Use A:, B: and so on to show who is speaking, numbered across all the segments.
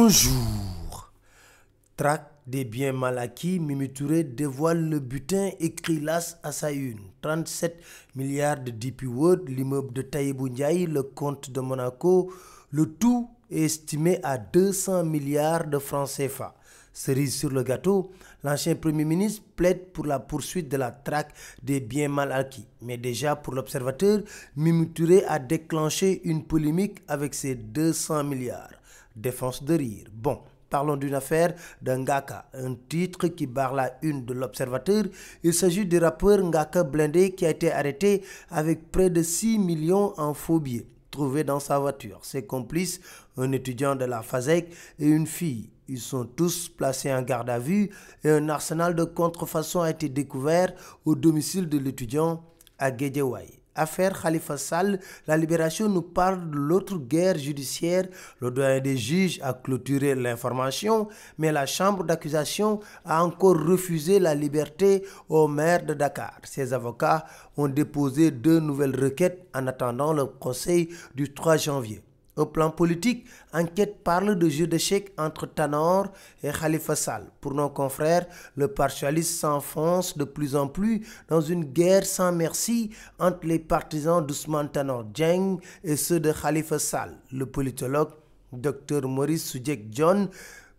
A: Bonjour. Traque des biens mal acquis, Mimi Touré dévoile le butin, écrit l'As à sa une. 37 milliards de DP World, l'immeuble de Tahibou Ndiaye, le comte de Monaco, le tout est estimé à 200 milliards de francs CFA. Cerise sur le gâteau, l'ancien Premier ministre plaide pour la poursuite de la traque des biens mal acquis. Mais déjà, pour l'Observateur, Mimi Touré a déclenché une polémique avec ses 200 milliards. Défense de rire. Bon, parlons d'une affaire de Ngaka, un titre qui barre la une de l'Observateur. Il s'agit du rappeur Ngaka Blindé qui a été arrêté avec près de 6 millions en faux billets trouvés dans sa voiture. Ses complices, un étudiant de la FASEG et une fille. Ils sont tous placés en garde à vue et un arsenal de contrefaçon a été découvert au domicile de l'étudiant à Guédiawaye. Affaire Khalifa Sall, la Libération nous parle de l'autre guerre judiciaire. Le doyen des juges a clôturé l'information, mais la chambre d'accusation a encore refusé la liberté au maire de Dakar. Ses avocats ont déposé 2 nouvelles requêtes en attendant le procès du 3 janvier. Au plan politique, enquête parle de jeu d'échecs entre Tanor et Khalifa Sall. Pour nos confrères, le partialisme s'enfonce de plus en plus dans une guerre sans merci entre les partisans d'Ousmane Tanor Dieng et ceux de Khalifa Sall. Le politologue Dr Maurice Soudieck-Dione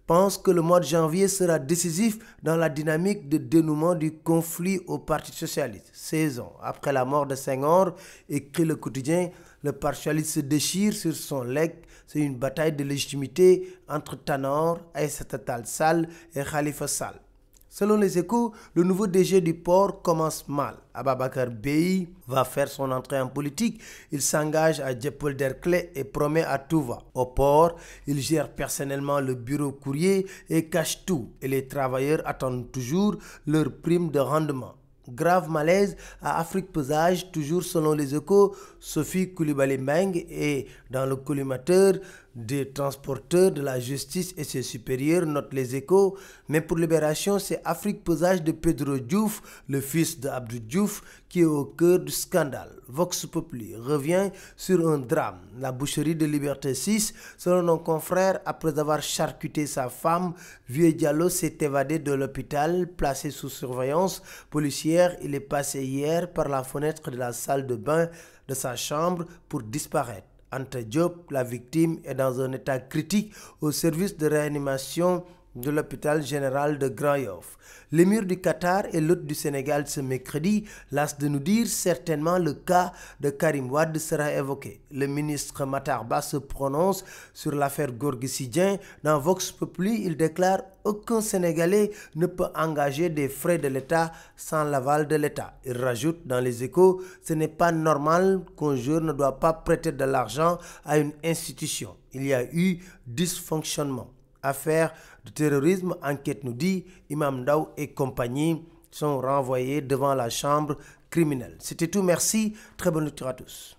A: pense que le mois de janvier sera décisif dans la dynamique de dénouement du conflit au Parti socialiste. 16 ans après la mort de Senghor, écrit le quotidien, le partialiste se déchire sur son legs. C'est une bataille de légitimité entre Tanor, Aïssata Tall Sall et Khalifa Sall. Selon les Échos, le nouveau DG du port commence mal. Ababacar Bèye va faire son entrée en politique. Il s'engage à Dieuppeul-Derklé et promet à tout va. Au port, il gère personnellement le bureau courrier et cache tout. Et les travailleurs attendent toujours leur prime de rendement. Grave malaise à Afrique Pesage, toujours selon les Échos, Sophie Coulibaly-Mbengue est dans le collimateur des transporteurs de la justice et ses supérieurs, notent les Échos. Mais pour Libération, c'est Afrique Pesage de Pedro Diouf, le fils d'Abdou Diouf, qui est au cœur du scandale. Vox Populi revient sur un drame. La boucherie de Liberté 6, selon nos confrères, après avoir charcuté sa femme, Vieux Diallo s'est évadé de l'hôpital, placé sous surveillance policière. Il est passé hier par la fenêtre de la salle de bain de sa chambre pour disparaître. Anta Diop, la victime, est dans un état critique au service de réanimation de l'hôpital général de Grand-Yoff. L'émir du Qatar et l'hôte du Sénégal ce mercredi, las de nous dire certainement le cas de Karim Wade sera évoqué. Le ministre Matar Ba se prononce sur l'affaire Gorgui Sy Dieng. Dans Vox Populi, il déclare « Aucun Sénégalais ne peut engager des frais de l'État sans l'aval de l'État ». Il rajoute dans les Échos « Ce n'est pas normal qu'un joueur ne doit pas prêter de l'argent à une institution. Il y a eu dysfonctionnement ». Affaire de terrorisme, enquête nous dit, Imam Ndao et compagnie sont renvoyés devant la chambre criminelle. C'était tout, merci, très bonne lecture à tous.